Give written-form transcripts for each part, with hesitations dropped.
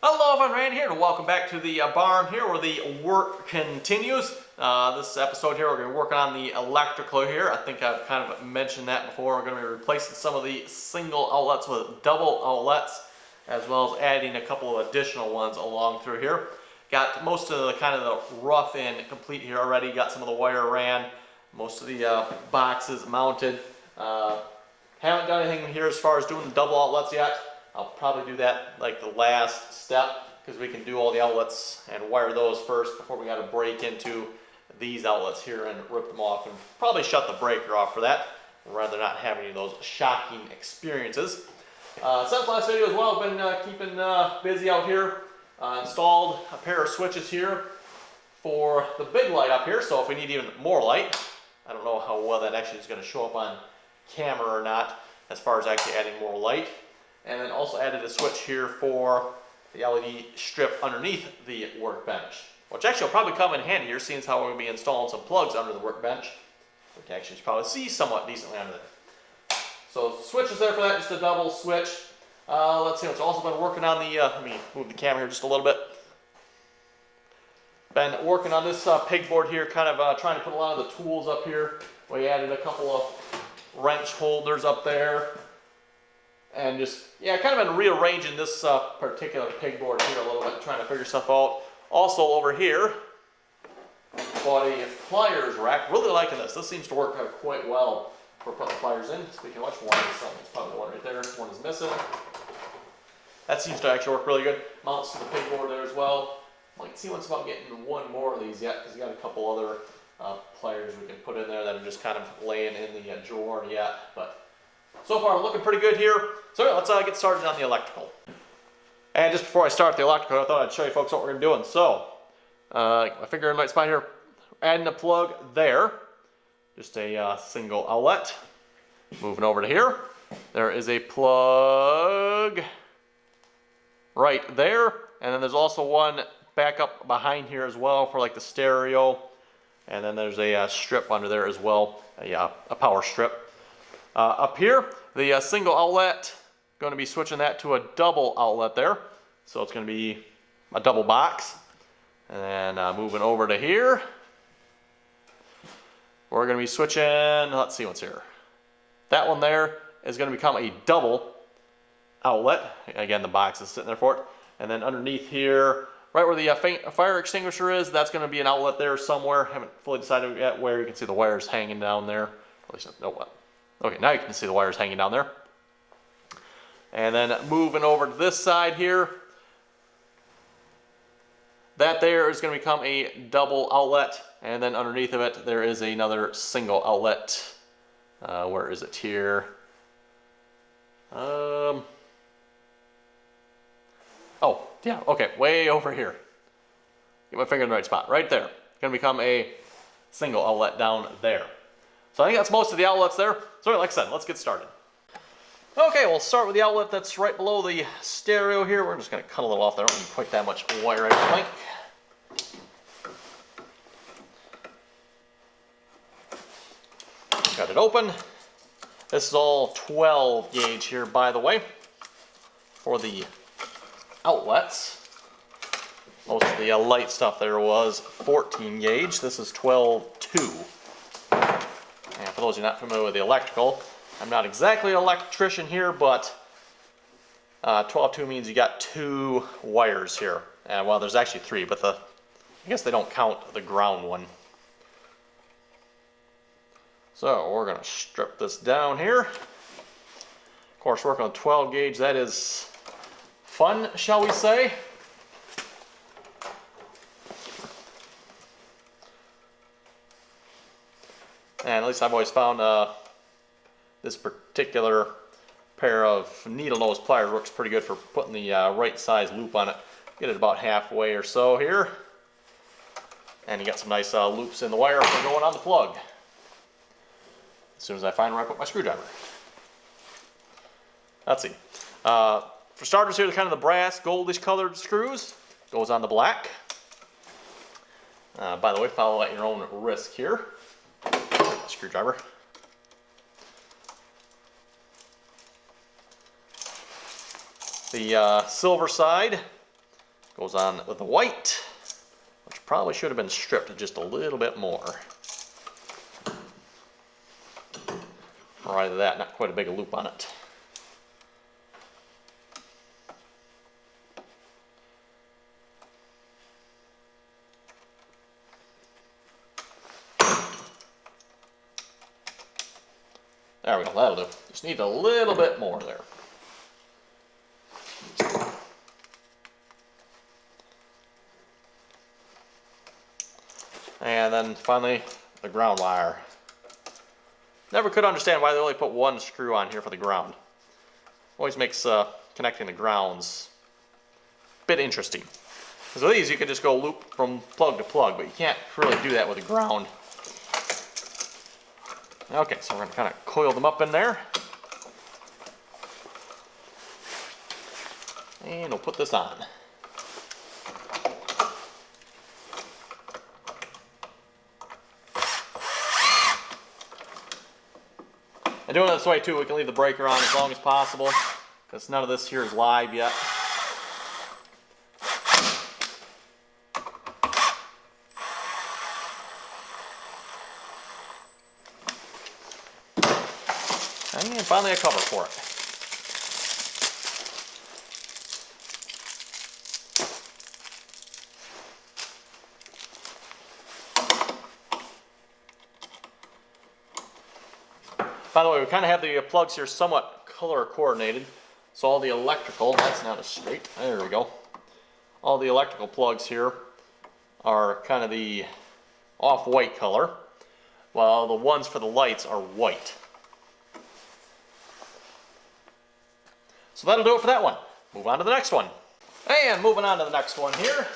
Hello everyone, Rand here, and welcome back to the barn here where the work continues. This episode here, we're going to be working on the electrical here. I think I've kind of mentioned that before. We're going to be replacing some of the single outlets with double outlets, as well as adding a couple of additional ones along through here. Got most of the kind of the rough end complete here already. Got some of the wire ran, most of the boxes mounted. Haven't done anything here as far as doing the double outlets yet. I'll probably do that like the last step because we can do all the outlets and wire those first before we got to break into these outlets here and rip them off, and probably shut the breaker off for that rather than not have any of those shocking experiences. Since last video as well, I've been keeping busy out here. Installed a pair of switches here for the big light up here, so if we need even more light, I don't know how well that actually is going to show up on camera or not as far as actually adding more light. And then also added a switch here for the LED strip underneath the workbench, which actually will probably come in handy here, seeing as how we're going to be installing some plugs under the workbench. We can actually probably see somewhat decently under there. So switch is there for that, just a double switch. Let's see, it's also been working on the, let me move the camera here just a little bit. Been working on this pegboard here, kind of trying to put a lot of the tools up here. We added a couple of wrench holders up there. And just, yeah, kind of been rearranging this particular pegboard here a little bit, trying to figure stuff out. Also over here, bought a pliers rack. Really liking this. This seems to work quite well for putting the pliers in. Speaking of which, one is something. It's probably the one right there. One is missing. That seems to actually work really good. Mounts to the pegboard there as well. Might see what's about getting one more of these yet, because we got a couple other pliers we can put in there that are just kind of laying in the drawer yet. But so far, looking pretty good here. So let's get started on the electrical. And just before I start the electrical, I thought I'd show you folks what we're going to be doing. So, my finger in the right spot here, adding a plug there. Just a single outlet. Moving over to here. There is a plug right there. And then there's also one back up behind here as well for like the stereo. And then there's a strip under there as well, a power strip. Up here, the single outlet, going to be switching that to a double outlet there. So it's going to be a double box. And then moving over to here, we're going to be switching, let's see what's here. That one there is going to become a double outlet. Again, the box is sitting there for it. And then underneath here, right where the fire extinguisher is, that's going to be an outlet there somewhere. Haven't fully decided yet where. You can see the wires hanging down there. At least, no, what? Okay, now you can see the wires hanging down there. And then moving over to this side here, that there is going to become a double outlet, and then underneath of it there is another single outlet. Where is it here? Oh, yeah, okay, way over here. Get my finger in the right spot, right there. It's going to become a single outlet down there. So I think that's most of the outlets there. So like I said, let's get started. Okay, we'll start with the outlet that's right below the stereo here. We're just going to cut a little off there. I don't need quite that much wire, I don't think. Got it open. This is all 12 gauge here, by the way, for the outlets. Most of the light stuff there was 14 gauge. This is 12-2. And for those of you not familiar with the electrical, I'm not exactly an electrician here, but 12-2 means you got two wires here. Well, there's actually three, but I guess they don't count the ground one. So we're going to strip this down here. Of course, working on 12 gauge, that is fun, shall we say. And at least I've always found this particular pair of needle nose pliers works pretty good for putting the right size loop on it. Get it about halfway or so here. And you got some nice loops in the wire for going on the plug. As soon as I find where I put my screwdriver. Let's see. For starters here, kind of the brass, goldish colored screws. Goes on the black. By the way, follow at your own risk here. Screwdriver. The silver side Goes on with the white, which probably should have been stripped just a little bit more. Or either that, not quite a big a loop on it. There we go, that'll do. Just need a little bit more there. And then finally, the ground wire. Never could understand why they only put one screw on here for the ground. Always makes connecting the grounds a bit interesting. Because with these, you can just go loop from plug to plug, but you can't really do that with the ground. Okay, so we're going to kind of coil them up in there. And we'll put this on. And doing it this way too, we can leave the breaker on as long as possible, because none of this here is live yet. And finally a cover for it. By the way, we kind of have the plugs here somewhat color coordinated. So all the electrical, that's not as straight, there we go. All the electrical plugs here are kind of the off-white color, while the ones for the lights are white. So that'll do it for that one. Move on to the next one. And moving on to the next one here.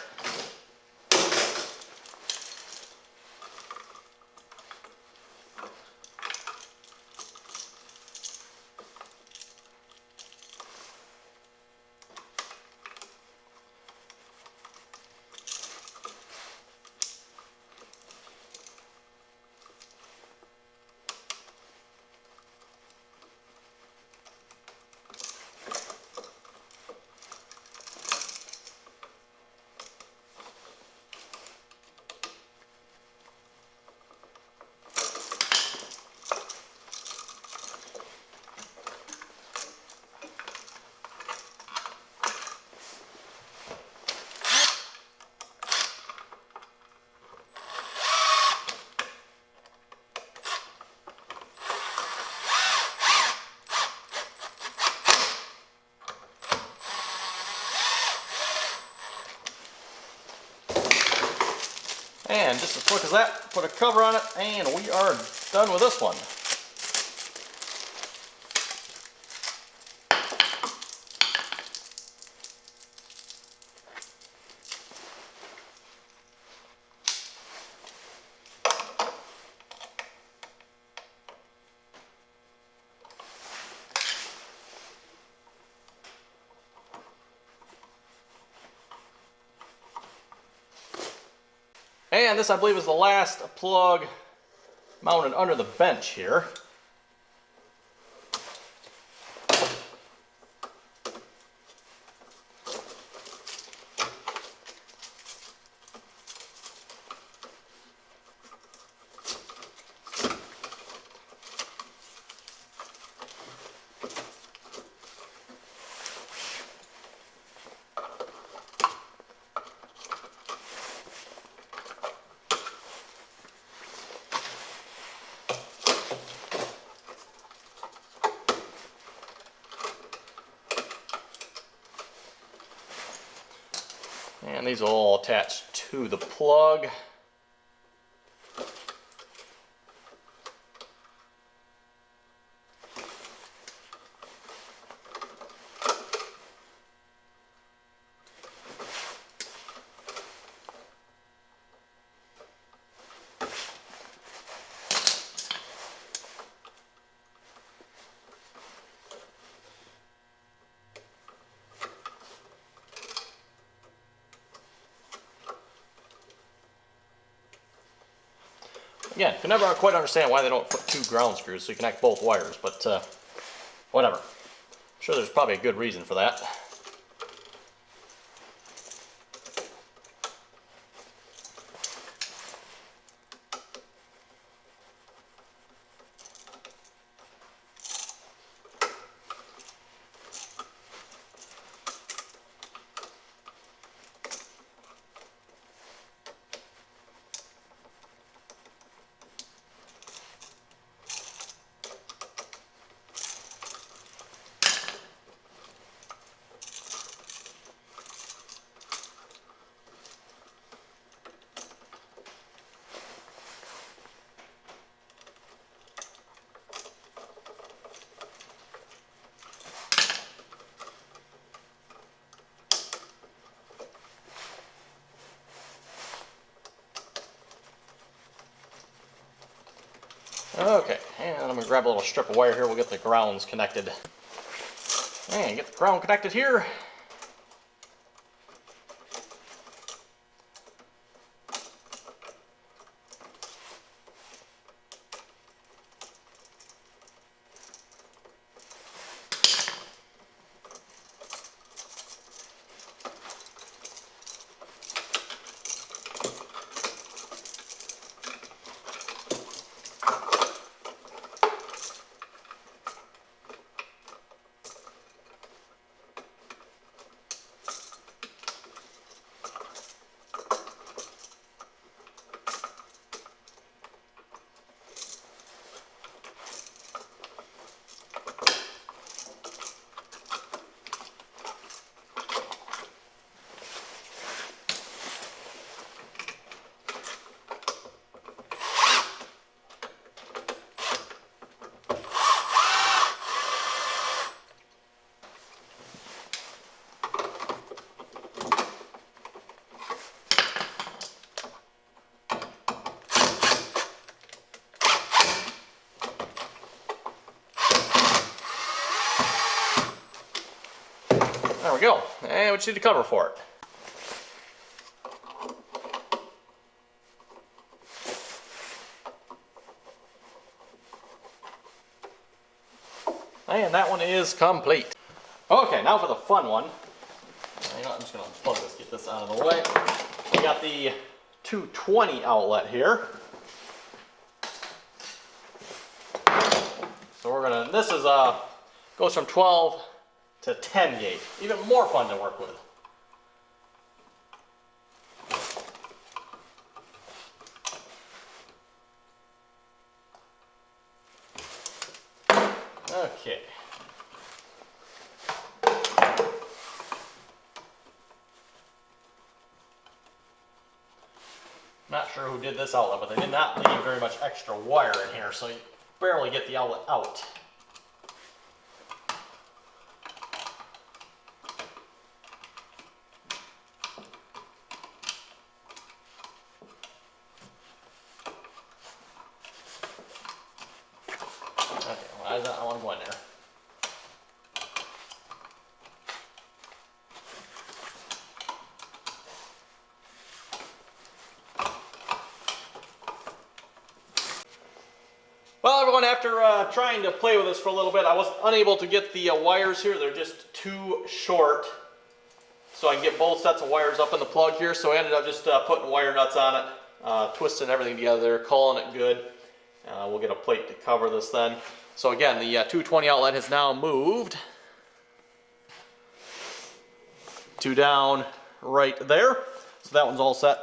And just as quick as that, put a cover on it, and we are done with this one. And this, I believe, is the last plug mounted under the bench here. And these will all attach to the plug. Again, can never quite understand why they don't put two ground screws so you connect both wires, but whatever. I'm sure there's probably a good reason for that. Okay, and I'm gonna grab a little strip of wire here. We'll get the grounds connected. And get the ground connected here. There we go. And we just need to cover for it. And that one is complete. Okay, now for the fun one. You know what, I'm just going to unplug this, get this out of the way. We got the 220 outlet here. So we're gonna, this is goes from 12 to 10 gauge. Even more fun to work with. Okay. Not sure who did this outlet, but they did not leave very much extra wire in here, so you barely get the outlet out. Okay, well, I want to go in there. Well, everyone, after trying to play with this for a little bit, I was unable to get the wires here. They're just too short. So I can get both sets of wires up in the plug here. So I ended up just putting wire nuts on it, twisting everything together, calling it good. We'll get a plate to cover this then. So again, the 220 outlet has now moved to down right there. So that one's all set.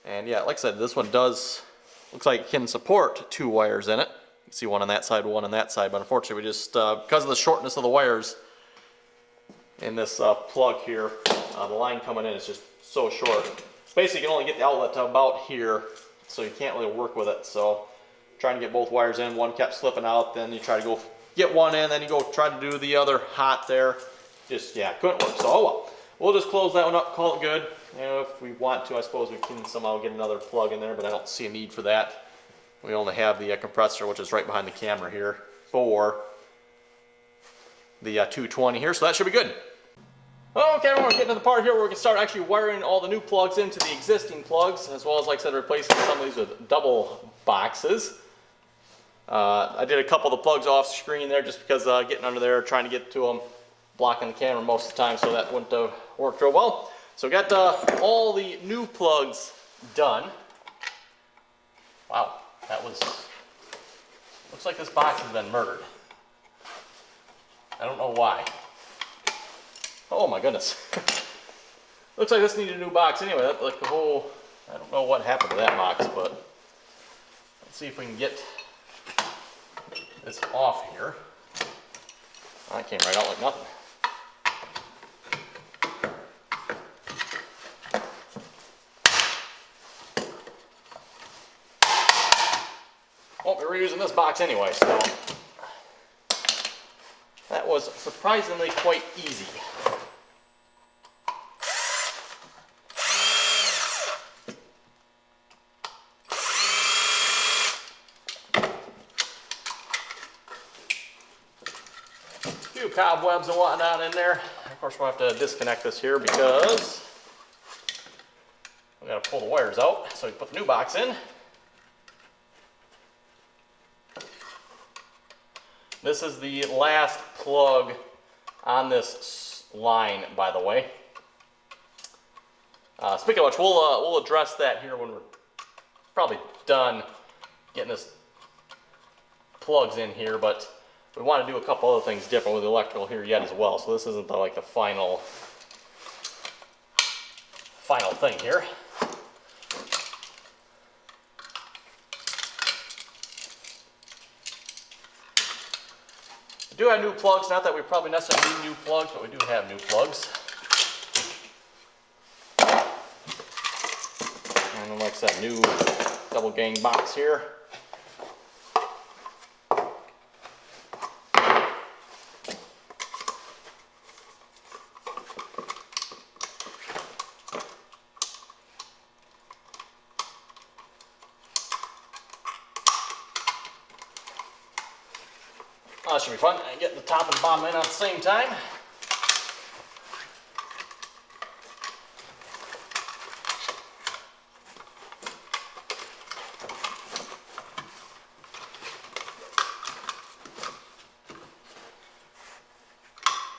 And yeah, like I said, this one does, looks like it can support 2 wires in it. You can see one on that side, one on that side, but unfortunately we just, because of the shortness of the wires in this plug here, the line coming in is just so short. Basically you can only get the outlet to about here, so you can't really work with it. So trying to get both wires in, one kept slipping out, then you try to go get one in, then you go try to do the other hot there. Just, yeah, couldn't work. So, oh well. We'll just close that one up, call it good. You know, if we want to, I suppose we can somehow get another plug in there, but I don't see a need for that. We only have the compressor, which is right behind the camera here, for the 220 here, so that should be good. Okay, we're getting to the part here where we can start actually wiring all the new plugs into the existing plugs, as well as, like I said, replacing some of these with double boxes. I did a couple of the plugs off screen there just because getting under there, trying to get to them, blocking the camera most of the time, so that wouldn't have worked real well. So got all the new plugs done. Wow, that was, looks like this box has been murdered. I don't know why. Oh my goodness. Looks like this needed a new box anyway. That, like the whole, I don't know what happened to that box, but let's see if we can get this off here. That came right out like nothing. Won't be reusing this box anyway, so that was surprisingly quite easy. cobwebs and whatnot in there. Of course, we'll have to disconnect this here because we got to pull the wires out so we can put the new box in. This is the last plug on this line, by the way. Speaking of which, we'll address that here when we're probably done getting this plugs in here, but we want to do a couple other things different with the electrical here yet as well. So this isn't like the final thing here. We do have new plugs, not that we probably necessarily need new plugs, but we do have new plugs. And like I said, new double gang box here. That should be fun. Get the top and bottom in at the same time.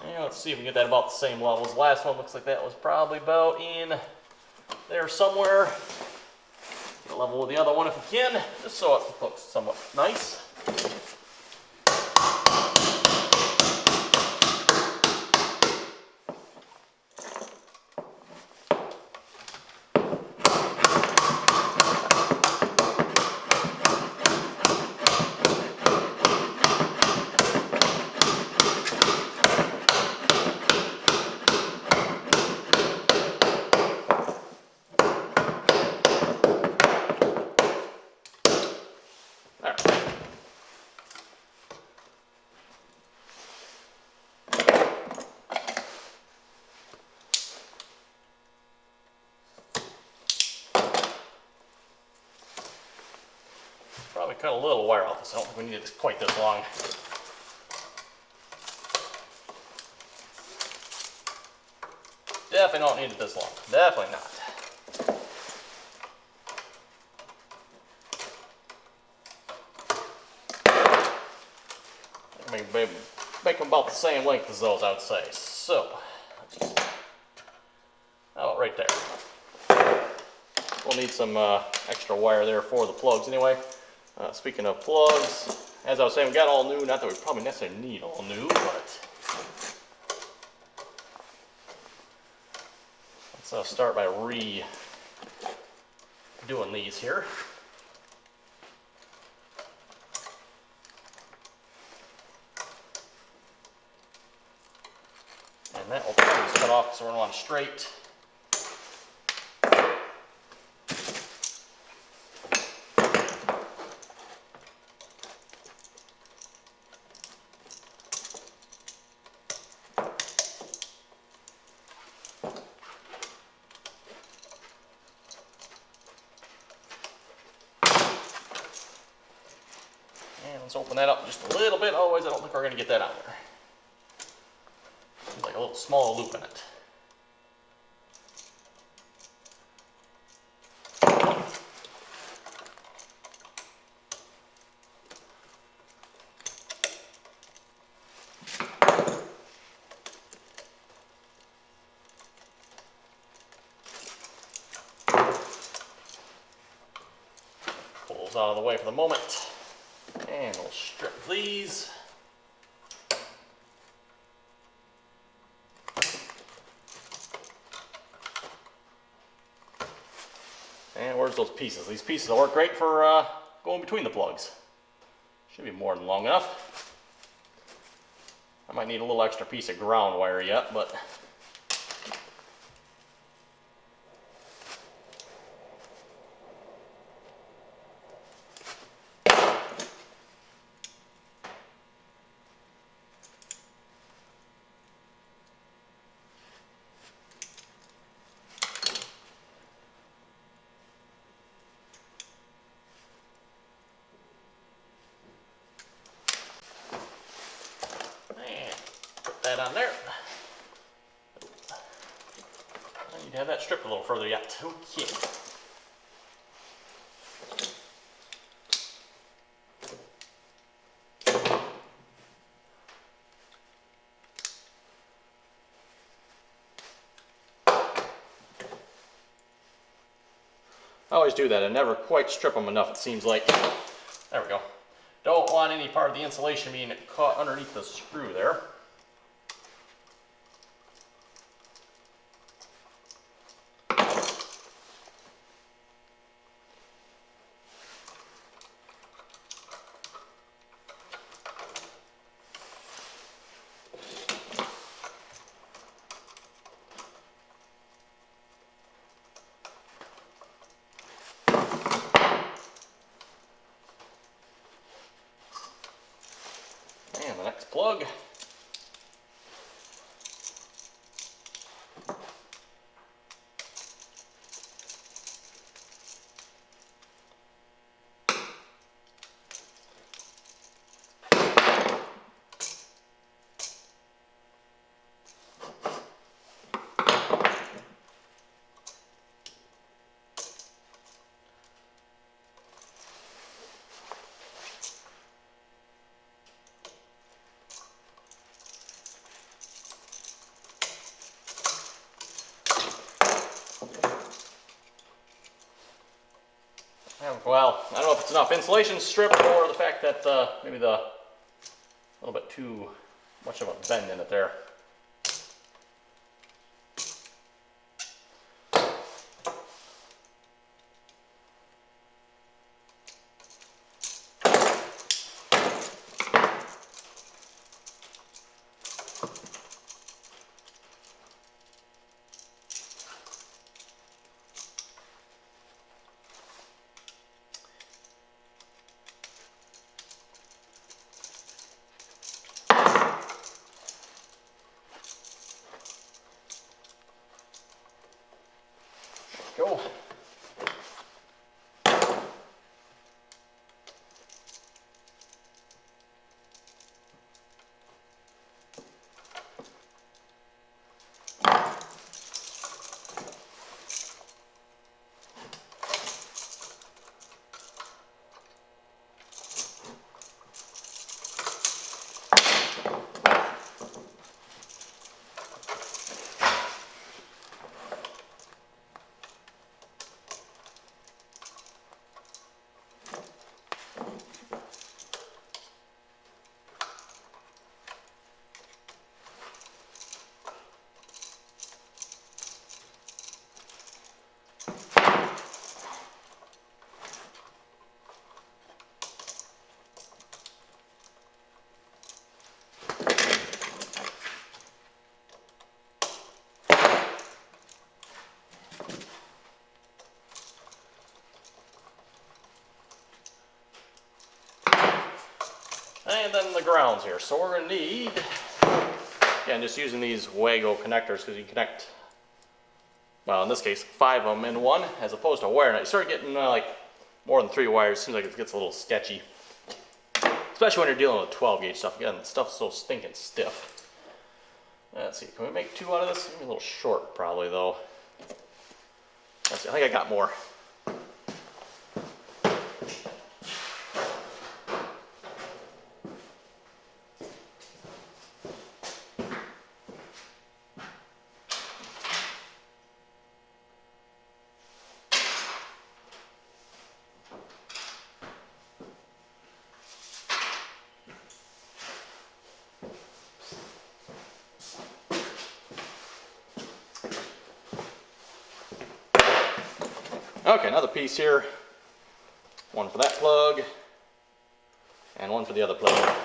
And let's see if we can get that about the same levels. Last one looks like that was probably about in there somewhere. Get level with the other one if we can, just so it looks somewhat nice. Probably cut a little wire off this. I don't think we need it quite this long. Definitely don't need it this long. Definitely not. Make them about the same length as those, I would say. So, about right there. We'll need some extra wire there for the plugs anyway. Speaking of plugs, as I was saying, we got all new. Not that we probably necessarily need all new, but let's start by redoing these here. And that will probably cut off so we're on straight. Let's open that up just a little bit, otherwise I don't think we're going to get that out there. Seems like a little small loop in it. Pulls out of the way for the moment. And we'll strip these. And where's those pieces? These pieces will work great for going between the plugs. Should be more than long enough. I might need a little extra piece of ground wire yet, but put that on there. I need to have that stripped a little further yet. Okay. I always do that. I never quite strip them enough, it seems like. There we go. Don't want any part of the insulation being caught underneath the screw there. And the next plug. Well, I don't know if it's enough insulation strip or the fact that maybe a little bit too much of a bend in it there. Go. And then the grounds here. So we're going to need, again, just using these Wago connectors because you connect, well, in this case, 5 of them in one as opposed to wiring it. You start getting like more than 3 wires, seems like it gets a little sketchy. Especially when you're dealing with 12 gauge stuff. Again, stuff's so stinking stiff. Let's see, can we make 2 out of this? Maybe a little short probably though. Let's see, I think I got more. Okay, another piece here. One for that plug, and one for the other plug.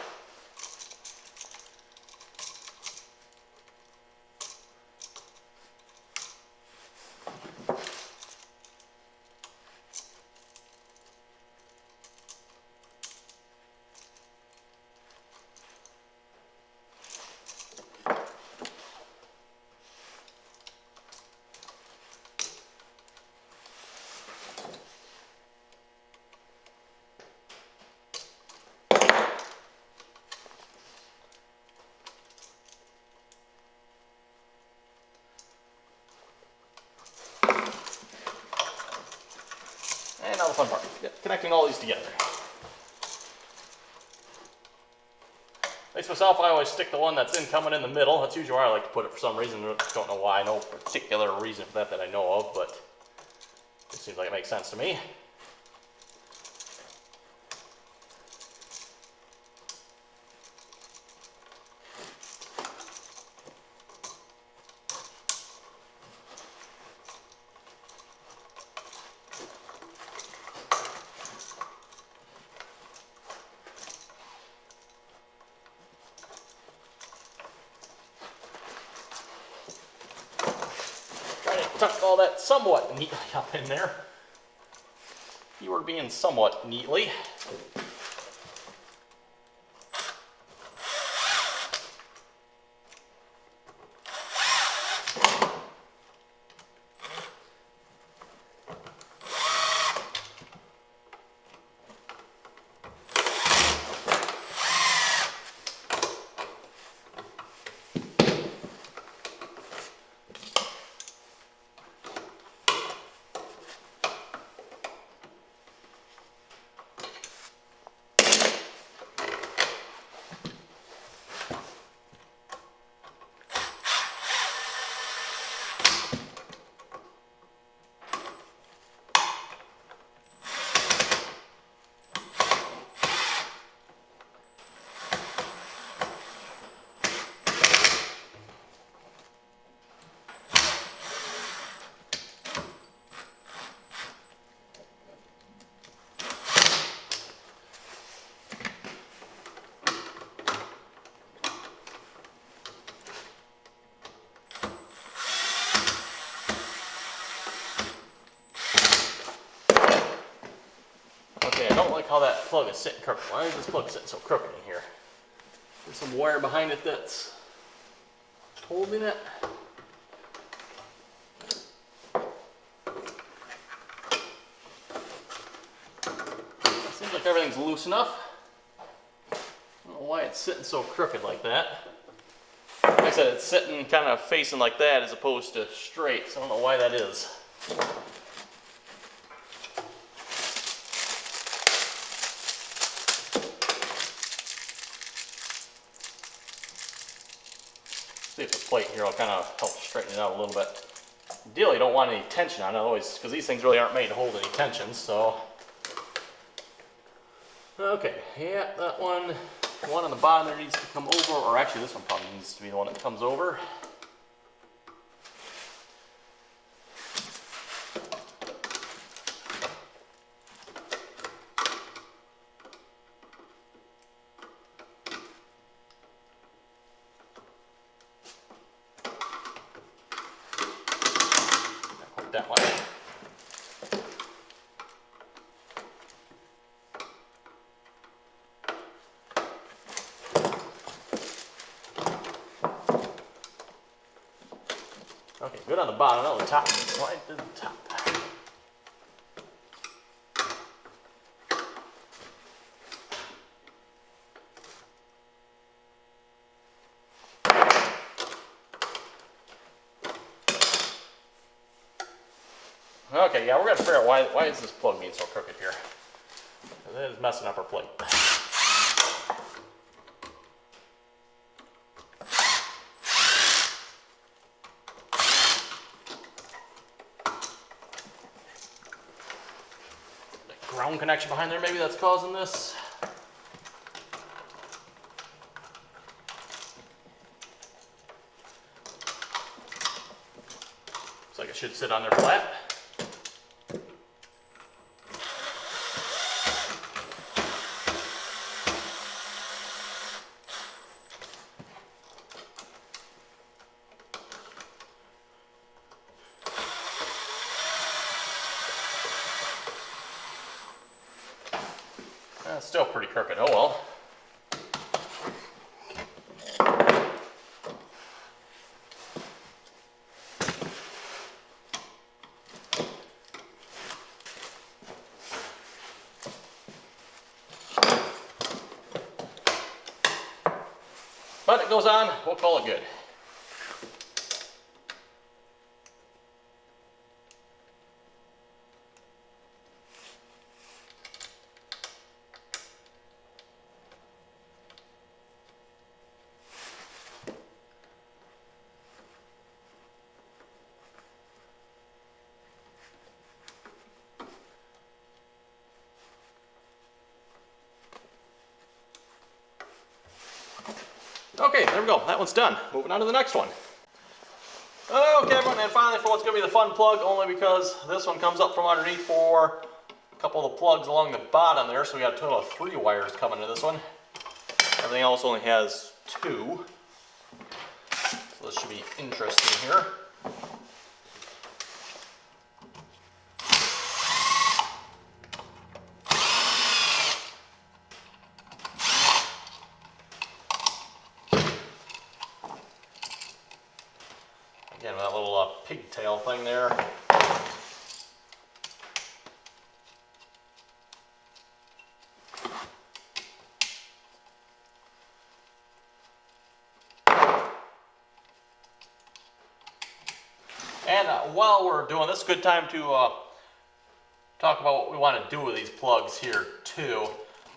now the fun part, connecting all these together. At least myself, I always stick the one that's incoming in the middle. That's usually where I like to put it for some reason. Don't know why, no particular reason for that that I know of, but it seems like it makes sense to me. Tuck all that somewhat neatly up in there. Keyword being somewhat neatly. Okay, I don't like how that plug is sitting crooked. Why is this plug sitting so crooked in here? There's some wire behind it that's holding it. Seems like everything's loose enough. I don't know why it's sitting so crooked like that. Like I said, it's sitting kind of facing like that as opposed to straight, so I don't know why that is. See if the plate here will kind of help straighten it out a little bit. Ideally, you don't want any tension on it, always, because these things really aren't made to hold any tension, so. Okay, yeah, that one, the one on the bottom there needs to come over, or actually this one probably needs to be the one that comes over. That one. Okay, good on the bottom. Now the top, slide to the top. Okay, yeah, we're gonna figure out why is this plug being so crooked here? It is messing up our plate. The ground connection behind there, maybe that's causing this. Looks like it should sit on there flat. It's still pretty crooked, oh well. But it goes on, we'll call it good. Okay, there we go. That one's done. Moving on to the next one. Okay, everyone, and finally for what's going to be the fun plug, only because this one comes up from underneath for a couple of the plugs along the bottom there, so we got a total of 3 wires coming to this one. Everything else only has 2. So this should be interesting here. Again, with that little pigtail thing there. And while we're doing this, good time to talk about what we want to do with these plugs here too.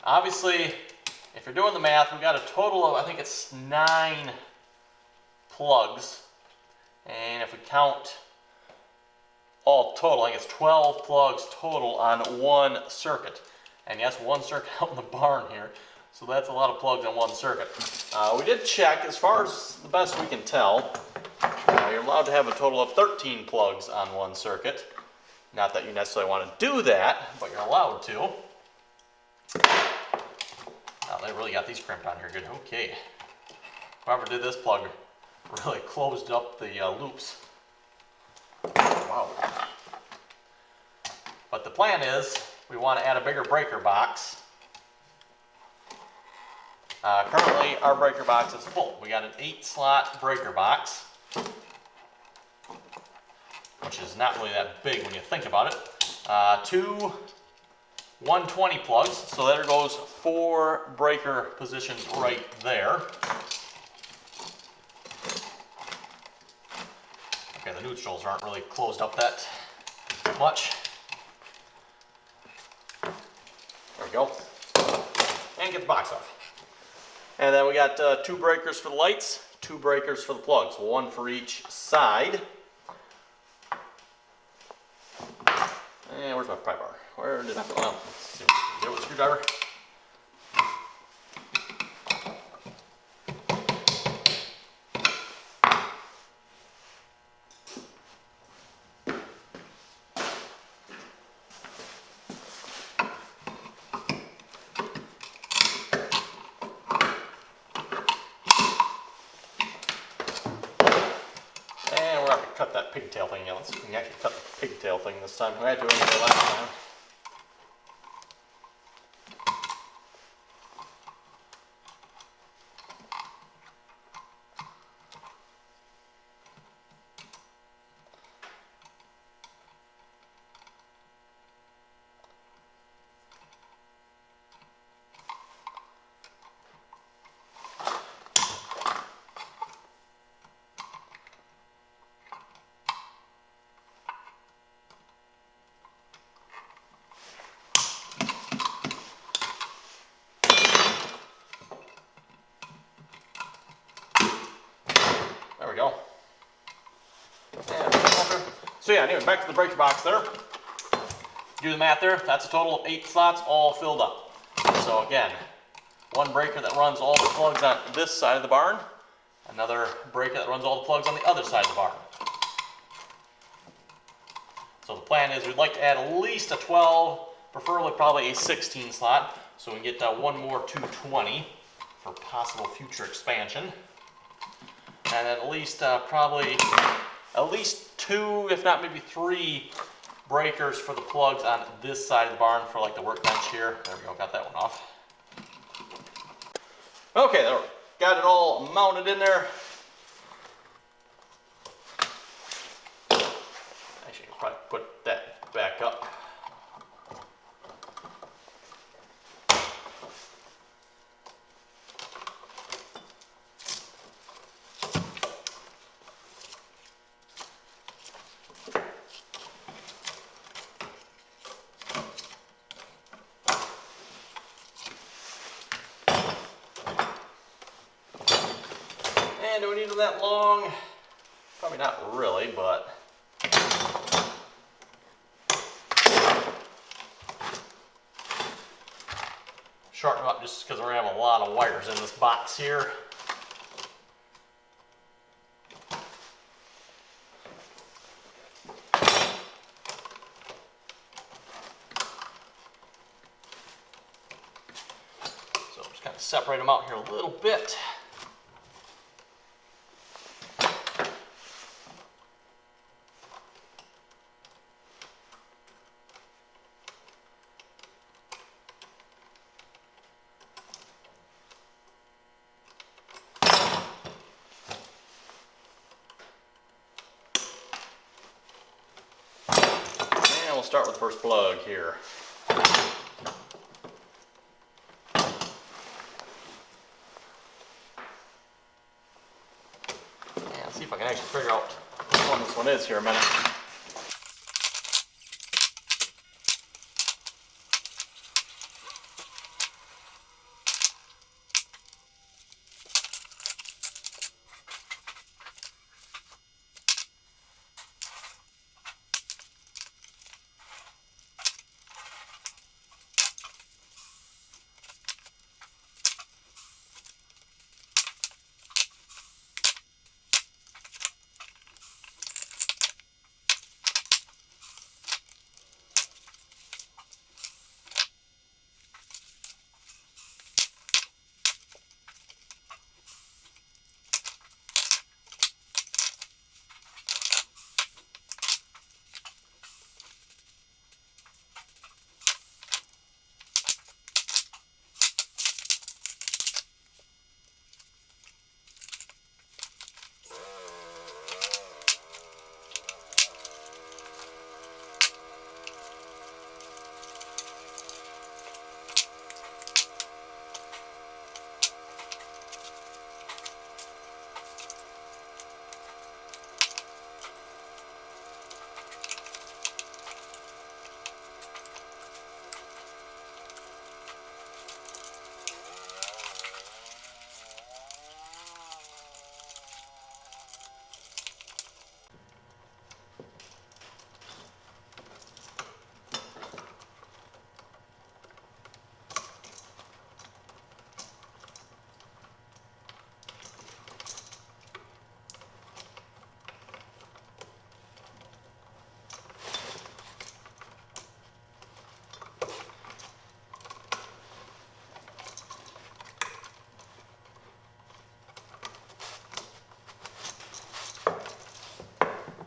Obviously, if you're doing the math, we've got a total of, I think it's 9 plugs. And if we count all total, I think it's 12 plugs total on one circuit. And yes, one circuit out in the barn here. So that's a lot of plugs on one circuit. We did check, as far as the best we can tell, you're allowed to have a total of 13 plugs on one circuit. Not that you necessarily want to do that, but you're allowed to. Now they really got these crimped on here good. Okay. Whoever did this plug really closed up the loops. Wow. But the plan is, we want to add a bigger breaker box. Currently, our breaker box is full. We got an 8-slot breaker box, which is not really that big when you think about it. 2 120 plugs, so there goes 4 breaker positions right there. Okay, the neutrals aren't really closed up that much. There we go. And get the box off. And then we got 2 breakers for the lights, 2 breakers for the plugs, 1 for each side. And where's my pry bar? Where did I put it? Oh, let's see. Get it with a screwdriver. And we're going to have to cut that pigtail thing. Let's see if we can actually cut the pigtail thing this time. We had to do it last time. There we go. So yeah, anyway, back to the breaker box there. Do the math there. That's a total of 8 slots all filled up. So again, 1 breaker that runs all the plugs on this side of the barn, another breaker that runs all the plugs on the other side of the barn. So the plan is we'd like to add at least a 12, preferably probably a 16 slot, so we can get 1 more 220 for possible future expansion. And then at least probably at least 2, if not maybe 3 breakers for the plugs on this side of the barn for like the workbench here. There we go, got that one off. Okay, there we go. Got it all mounted in there. Actually, I'll probably put that back up. And do we need them that long? Probably not really, but shorten them up just because we're going to have a lot of wires in this box here. separate them out here a little bit. And we'll start with the first plug here. And see if I can actually figure out which one this one is here a minute.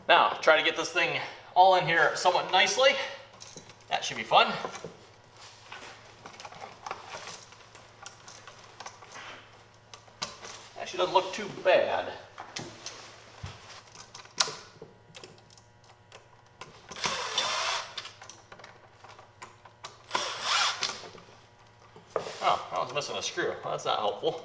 Now, try to get this thing all in here somewhat nicely. That should be fun. Actually doesn't look too bad. Oh, I was missing a screw. Well, that's not helpful.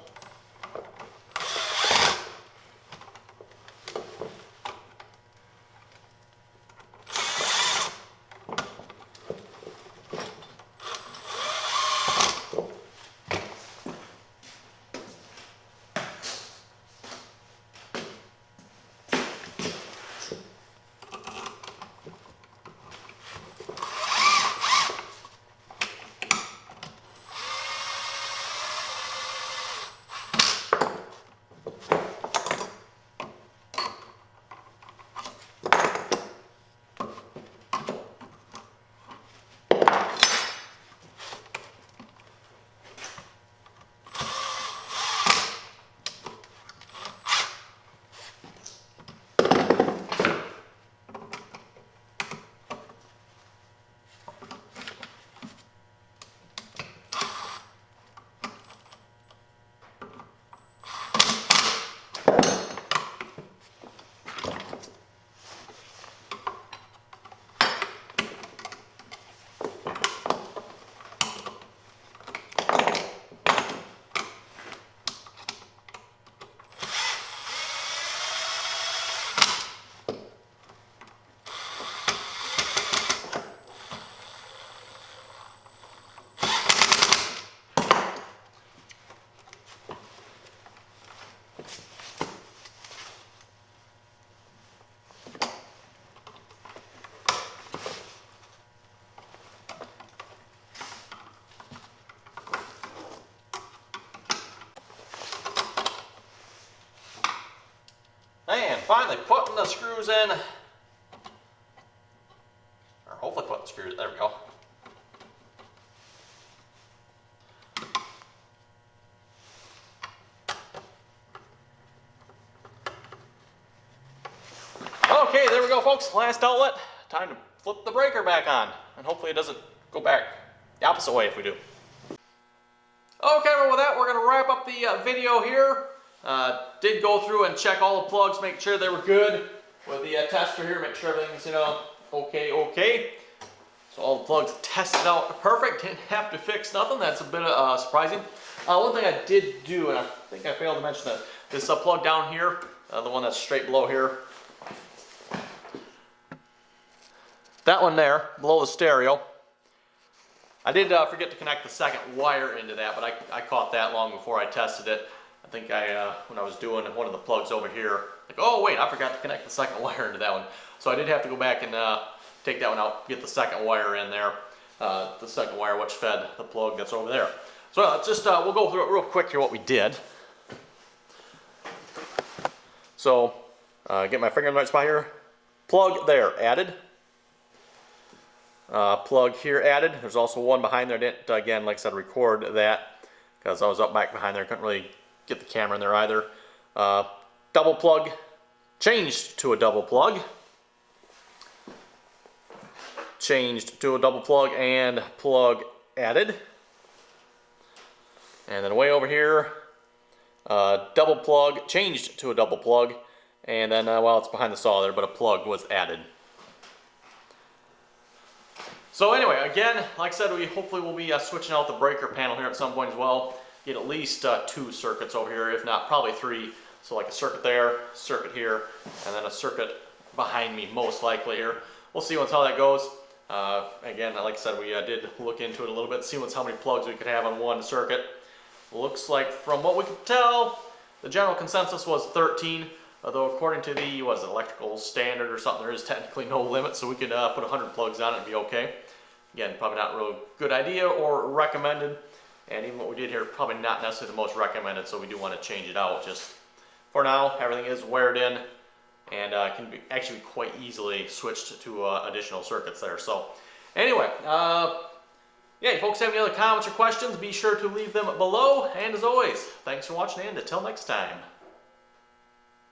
And finally putting the screws in, or hopefully putting the screws, there we go. go, folks. Last outlet. Time to flip the breaker back on. And hopefully it doesn't go back the opposite way if we do. Okay, well with that, we're going to wrap up the video here. Did go through and check all the plugs, make sure they were good. With the tester here, make sure everything's, okay. So all the plugs tested out perfect. Didn't have to fix nothing. That's a bit surprising. One thing I did do, and I think I failed to mention that, this plug down here, the one that's straight below here. That one there, below the stereo. I did forget to connect the second wire into that, but I caught that long before I tested it. I think when I was doing one of the plugs over here, like, oh wait, I forgot to connect the second wire into that one. So I did have to go back and take that one out, get the second wire in there. The second wire which fed the plug that's over there. So just we'll go through it real quick here what we did. So get my finger in the right spot here. Plug there added. Plug here added. There's also one behind there. I didn't, again, like I said, record that because I was up back behind there. Couldn't really get the camera in there either. Double plug changed to a double plug. Changed to a double plug and plug added. And then way over here, double plug changed to a double plug. And then, well, it's behind the saw there, but a plug was added. So anyway, again, like I said, we hopefully will be switching out the breaker panel here at some point as well. Get at least 2 circuits over here, if not probably 3. So like a circuit there, circuit here, and then a circuit behind me most likely here. We'll see how that goes. Again, like I said, we did look into it a little bit, see how many plugs we could have on one circuit. Looks like from what we could tell, the general consensus was 13. Although according to the electrical standard or something, there is technically no limit, so we could put 100 plugs on it and be okay. Again, probably not a real good idea or recommended. And even what we did here, probably not necessarily the most recommended, so we do want to change it out. Just for now, everything is wired in and can be actually quite easily switched to additional circuits there. So anyway, yeah, if you folks have any other comments or questions, be sure to leave them below. And as always, thanks for watching and until next time.